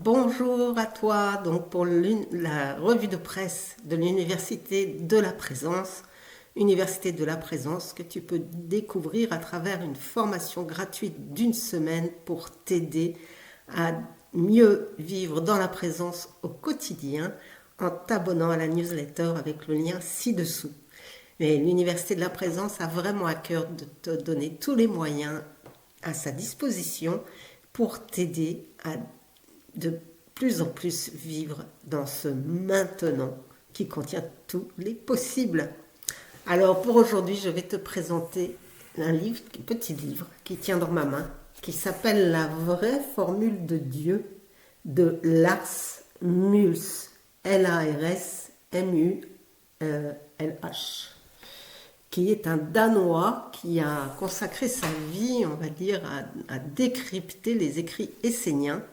Bonjour à toi, donc pour la revue de presse de Université de la Présence que tu peux découvrir à travers une formation gratuite d'une semaine pour t'aider à mieux vivre dans la présence au quotidien en t'abonnant à la newsletter avec le lien ci-dessous. Mais l'Université de la Présence a vraiment à cœur de te donner tous les moyens à sa disposition pour t'aider à de plus en plus vivre dans ce maintenant qui contient tous les possibles. Alors pour aujourd'hui, je vais te présenter un petit livre qui tient dans ma main, qui s'appelle La vraie formule de Dieu de Lars Mulsh, L-A-R-S-M-U-L-H, qui est un Danois qui a consacré sa vie, on va dire, à décrypter les écrits esséniens.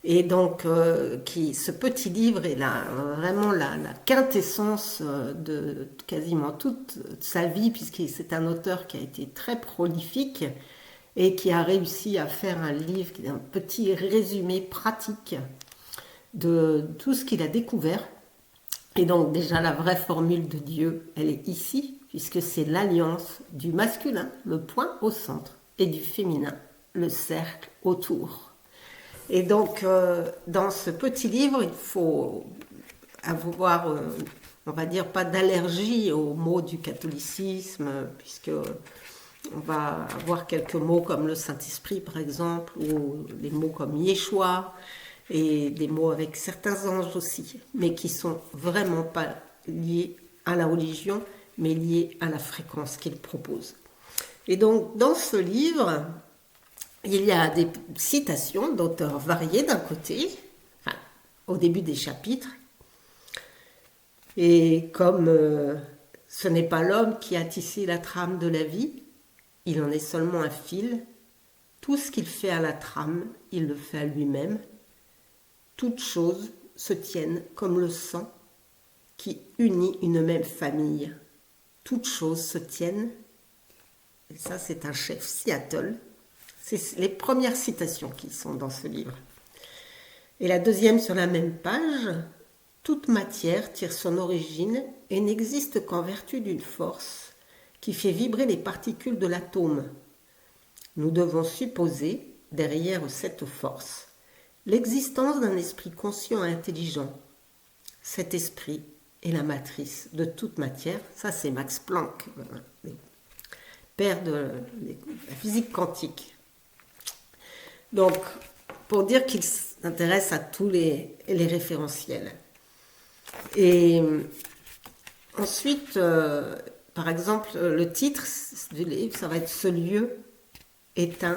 Et donc, ce petit livre est vraiment la quintessence de quasiment toute sa vie, puisque c'est un auteur qui a été très prolifique et qui a réussi à faire un livre, un petit résumé pratique de tout ce qu'il a découvert. Et donc déjà, la vraie formule de Dieu, elle est ici, puisque c'est l'alliance du masculin, le point au centre, et du féminin, le cercle autour. Et donc, dans ce petit livre, il faut avoir, on va dire, pas d'allergie aux mots du catholicisme, puisque on va avoir quelques mots comme le Saint-Esprit, par exemple, ou des mots comme Yeshua, et des mots avec certains anges aussi, mais qui sont vraiment pas liés à la religion, mais liés à la fréquence qu'il propose. Et donc, dans ce livre, il y a des citations d'auteurs variés d'un côté, enfin, au début des chapitres, et comme ce n'est pas l'homme qui a tissé la trame de la vie, il en est seulement un fil, tout ce qu'il fait à la trame, il le fait à lui-même, toutes choses se tiennent comme le sang qui unit une même famille, toutes choses se tiennent, et ça c'est un chef Seattle. C'est les premières citations qui sont dans ce livre. Et la deuxième sur la même page, toute matière tire son origine et n'existe qu'en vertu d'une force qui fait vibrer les particules de l'atome. Nous devons supposer, derrière cette force, l'existence d'un esprit conscient et intelligent. Cet esprit est la matrice de toute matière. Ça, c'est Max Planck, père de la physique quantique. Donc, pour dire qu'il s'intéresse à tous les référentiels. Et ensuite, par exemple, le titre du livre, ça va être « Ce lieu est en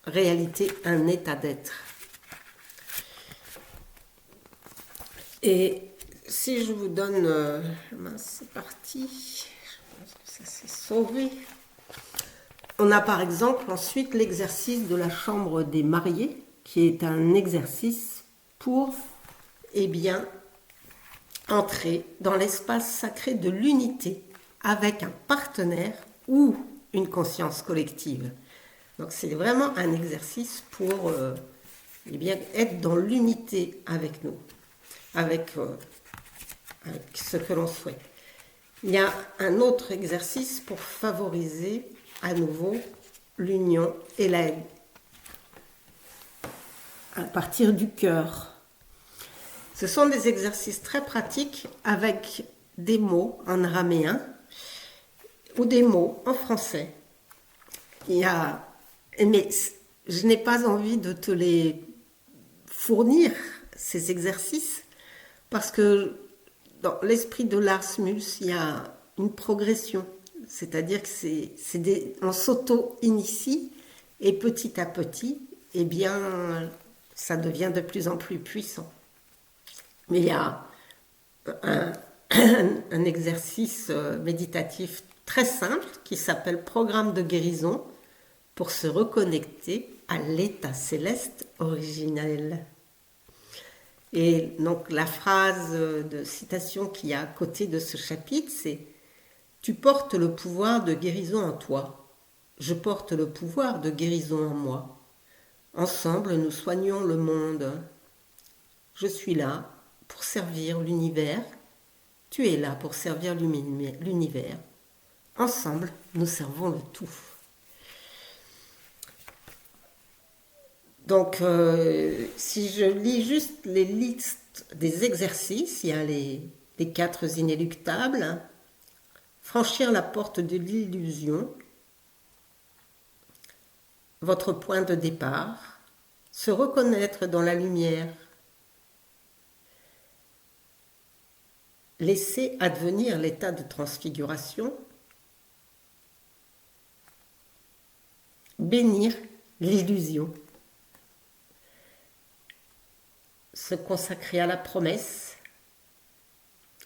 réalité un état d'être ». Et si je vous donne... c'est parti, je pense que ça s'est sauvé. On a par exemple ensuite l'exercice de la chambre des mariés, qui est un exercice pour, entrer dans l'espace sacré de l'unité avec un partenaire ou une conscience collective. Donc c'est vraiment un exercice pour être dans l'unité avec nous, avec ce que l'on souhaite. Il y a un autre exercice pour favoriser à nouveau l'union et l'aide à partir du cœur. Ce sont des exercices très pratiques avec des mots en araméen ou des mots en français. Mais je n'ai pas envie de te les fournir, ces exercices, parce que dans l'esprit de Lars Mulsh, il y a une progression. C'est-à-dire que on s'auto-initie et petit à petit, ça devient de plus en plus puissant. Mais il y a un exercice méditatif très simple qui s'appelle Programme de guérison pour se reconnecter à l'état céleste originel. Et donc la phrase de citation qui est à côté de ce chapitre, c'est « Tu portes le pouvoir de guérison en toi. Je porte le pouvoir de guérison en moi. Ensemble, nous soignons le monde. Je suis là pour servir l'univers. Tu es là pour servir l'univers. Ensemble, nous servons le tout. Donc, si je lis juste les listes des exercices, il y a les 4 inéluctables. Franchir la porte de l'illusion, votre point de départ, se reconnaître dans la lumière, laisser advenir l'état de transfiguration, bénir l'illusion, se consacrer à la promesse,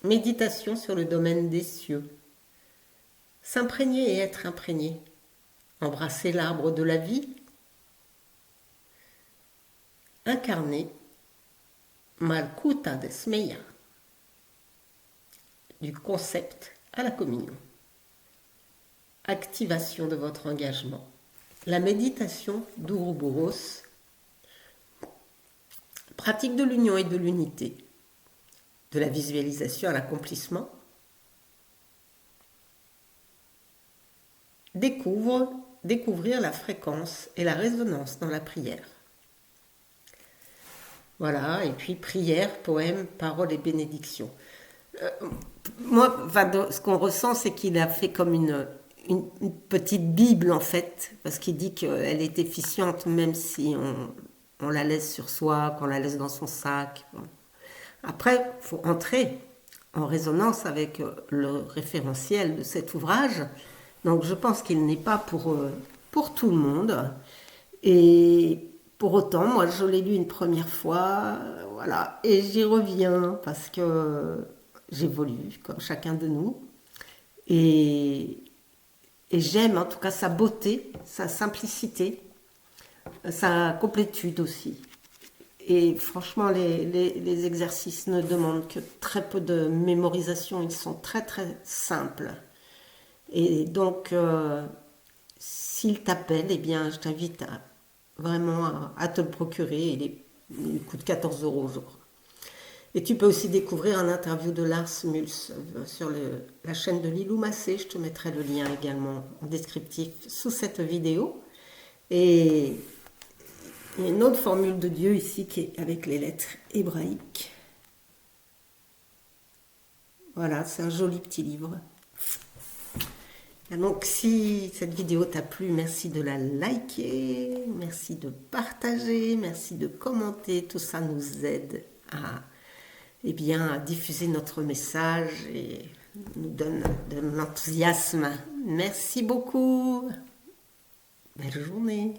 méditation sur le domaine des cieux, s'imprégner et être imprégné, embrasser l'arbre de la vie, incarner Malkuta Desmeya, du concept à la communion. Activation de votre engagement. La méditation d'Ouroboros, pratique de l'union et de l'unité, de la visualisation à l'accomplissement. Découvrir la fréquence et la résonance dans la prière. Voilà, et puis prière, poème, paroles et bénédictions. Moi, ce qu'on ressent, c'est qu'il a fait comme une petite Bible, en fait, parce qu'il dit qu'elle est efficiente même si on la laisse sur soi, qu'on la laisse dans son sac. Bon. Après, il faut entrer en résonance avec le référentiel de cet ouvrage. Donc, je pense qu'il n'est pas pour tout le monde. Et pour autant, moi, je l'ai lu une première fois, voilà, et j'y reviens parce que j'évolue, comme chacun de nous. Et, et j'aime en tout cas sa beauté, sa simplicité, sa complétude aussi. Et franchement, les exercices ne demandent que très peu de mémorisation, ils sont très très simples. Et donc, s'il t'appelle, eh bien, je t'invite vraiment à te le procurer. Il coûte 14 € au jour. Et tu peux aussi découvrir un interview de Lars Muls sur la chaîne de Lilou Massé. Je te mettrai le lien également en descriptif sous cette vidéo. Et il y a une autre formule de Dieu ici qui est avec les lettres hébraïques. Voilà, c'est un joli petit livre. Donc si cette vidéo t'a plu, merci de la liker, merci de partager, merci de commenter. Tout ça nous aide à diffuser notre message et nous donne de l'enthousiasme. Merci beaucoup. Belle journée.